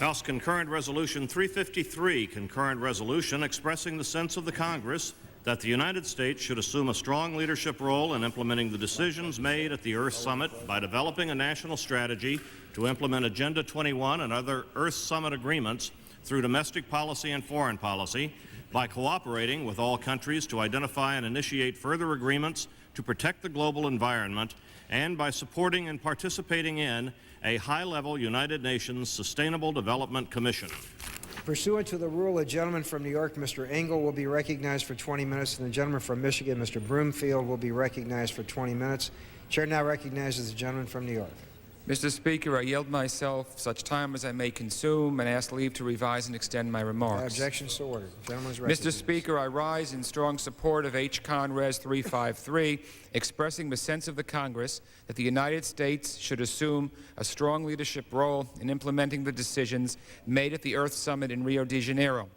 House Concurrent Resolution 353, concurrent resolution expressing the sense of the Congress that the United States should assume a strong leadership role in implementing the decisions made at the Earth Summit by developing a national strategy to implement Agenda 21 and other Earth Summit agreements through domestic policy and foreign policy, by cooperating with all countries to identify and initiate further agreements to protect the global environment, and by supporting and participating in a high-level United Nations Sustainable Development Commission. Pursuant to the rule, the gentleman from New York, Mr. Engel, will be recognized for 20 minutes, and the gentleman from Michigan, Mr. Broomfield, will be recognized for 20 minutes. Chair now recognizes the gentleman from New York. Mr. Speaker, I yield myself such time as I may consume and ask leave to revise and extend my remarks. Objections so ordered. The gentleman is recognized. Mr. Speaker, I rise in strong support of H-Con Res. 353, expressing the sense of the Congress that the United States should assume a strong leadership role in implementing the decisions made at the Earth Summit in Rio de Janeiro,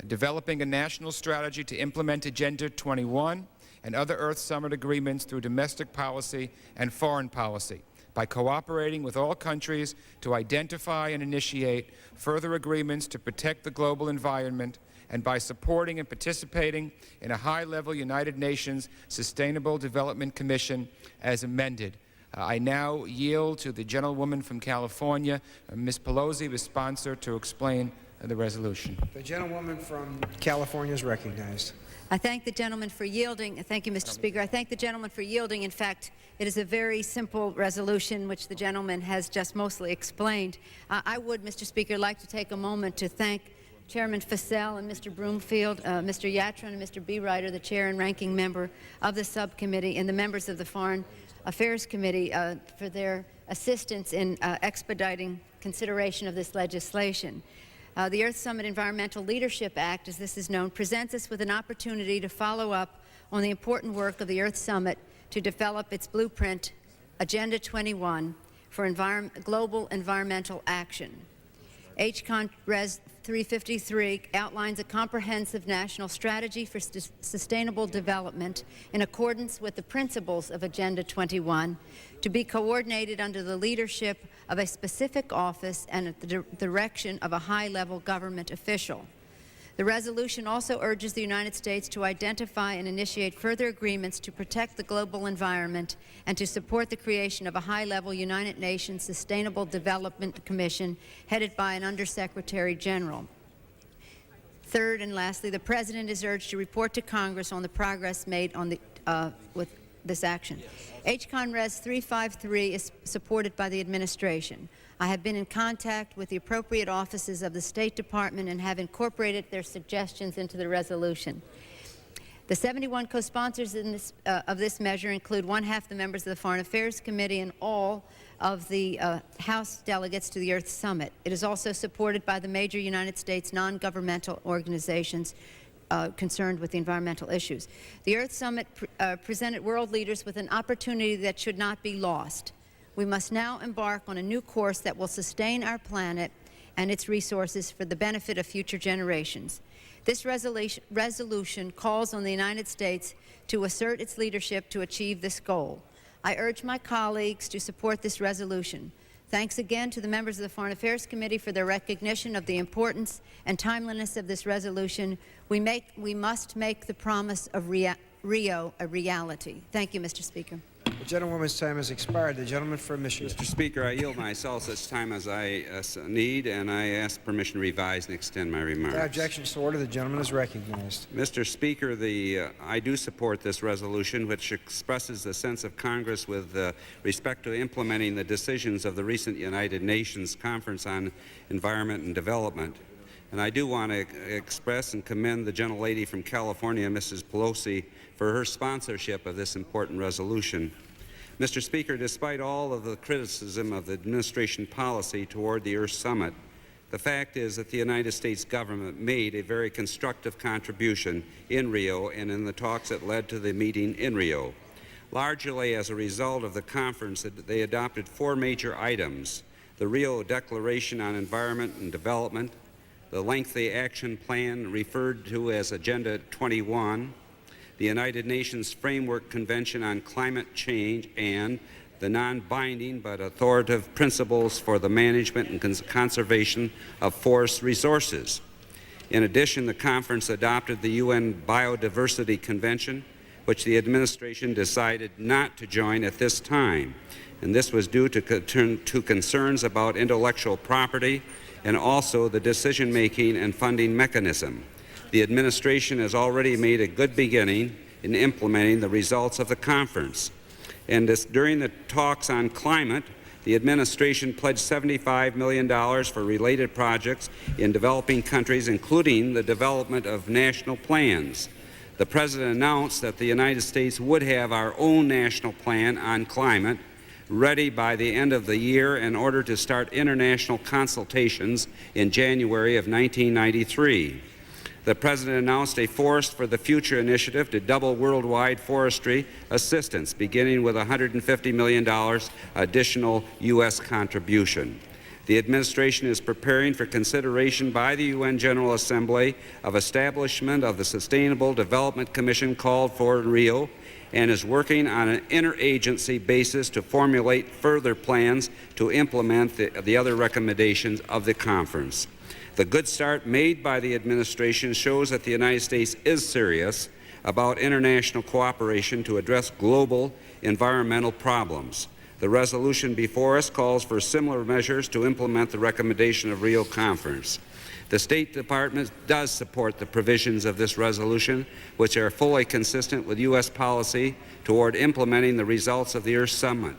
developing a national strategy to implement Agenda 21 and other Earth Summit agreements through domestic policy and foreign policy, by cooperating with all countries to identify and initiate further agreements to protect the global environment, and by supporting and participating in a high-level United Nations Sustainable Development Commission as amended. I now yield to the gentlewoman from California, Ms. Pelosi, the sponsor, to explain the resolution. The gentlewoman from California is recognized. I thank the gentleman for yielding. Thank you, Mr. Speaker. I thank the gentleman for yielding. In fact, it is a very simple resolution, which the gentleman has just mostly explained. I would, Mr. Speaker, like to take a moment to thank Chairman Fassell and Mr. Broomfield, Mr. Yatron and Mr. Bereiter, the chair and ranking member of the subcommittee, and the members of the Foreign Affairs Committee for their assistance in expediting consideration of this legislation. The Earth Summit Environmental Leadership Act, as this is known, presents us with an opportunity to follow up on the important work of the Earth Summit to develop its blueprint, Agenda 21, for global environmental action. H-Con Res. 353 outlines a comprehensive national strategy for sustainable development in accordance with the principles of Agenda 21, to be coordinated under the leadership of a specific office and at the direction of a high-level government official. The resolution also urges the United States to identify and initiate further agreements to protect the global environment and to support the creation of a high-level United Nations Sustainable Development Commission headed by an Undersecretary General. Third and lastly, the President is urged to report to Congress on the progress made on with this action. H-Con Res. 353 is supported by the administration. I have been in contact with the appropriate offices of the State Department and have incorporated their suggestions into the resolution. The 71 co-sponsors of this measure include one-half the members of the Foreign Affairs Committee and all of the House delegates to the Earth Summit. It is also supported by the major United States non-governmental organizations concerned with the environmental issues. The Earth Summit presented world leaders with an opportunity that should not be lost. We must now embark on a new course that will sustain our planet and its resources for the benefit of future generations. This resolution calls on the United States to assert its leadership to achieve this goal. I urge my colleagues to support this resolution. Thanks again to the members of the Foreign Affairs Committee for their recognition of the importance and timeliness of this resolution. We must make the promise of Rio a reality. Thank you, Mr. Speaker. The gentlewoman's time has expired. The gentleman from Michigan. Mr. Speaker, I yield myself such time as I need, and I ask permission to revise and extend my remarks. Without objections to order, the gentleman is recognized. Mr. Speaker, I do support this resolution, which expresses the sense of Congress with respect to implementing the decisions of the recent United Nations Conference on Environment and Development. And I do want to express and commend the gentlelady from California, Mrs. Pelosi, for her sponsorship of this important resolution. Mr. Speaker, despite all of the criticism of the administration policy toward the Earth Summit, the fact is that the United States government made a very constructive contribution in Rio and in the talks that led to the meeting in Rio. Largely as a result of the conference, they adopted 4 major items: the Rio Declaration on Environment and Development, the lengthy action plan referred to as Agenda 21, the United Nations Framework Convention on Climate Change, and the non-binding but authoritative principles for the management and conservation of forest resources. In addition, the conference adopted the UN Biodiversity Convention, which the administration decided not to join at this time. And this was due to concerns about intellectual property and also the decision-making and funding mechanism. The administration has already made a good beginning in implementing the results of the conference. And during the talks on climate, the administration pledged $75 million for related projects in developing countries, including the development of national plans. The President announced that the United States would have our own national plan on climate ready by the end of the year in order to start international consultations in January of 1993. The President announced a Forest for the Future initiative to double worldwide forestry assistance, beginning with $150 million additional U.S. contribution. The administration is preparing for consideration by the UN General Assembly of establishment of the Sustainable Development Commission called for in Rio, and is working on an interagency basis to formulate further plans to implement the other recommendations of the conference. The good start made by the administration shows that the United States is serious about international cooperation to address global environmental problems. The resolution before us calls for similar measures to implement the recommendation of Rio Conference. The State Department does support the provisions of this resolution, which are fully consistent with U.S. policy toward implementing the results of the Earth Summit.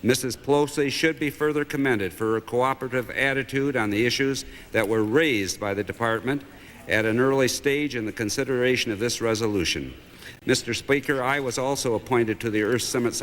Mrs. Pelosi should be further commended for her cooperative attitude on the issues that were raised by the Department at an early stage in the consideration of this resolution. Mr. Speaker, I was also appointed to the Earth Summit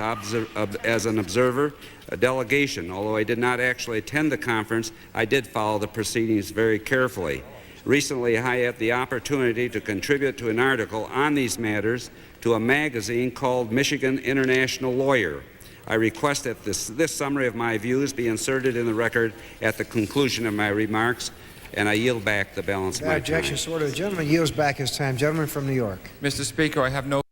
as an observer, a delegation. Although I did not actually attend the conference, I did follow the proceedings very carefully. Recently, I had the opportunity to contribute to an article on these matters to a magazine called Michigan International Lawyer. I request that this summary of my views be inserted in the record at the conclusion of my remarks, and I yield back the balance of my time. Objection, so ordered. The gentleman yields back his time. Gentleman from New York. Mr. Speaker, I have no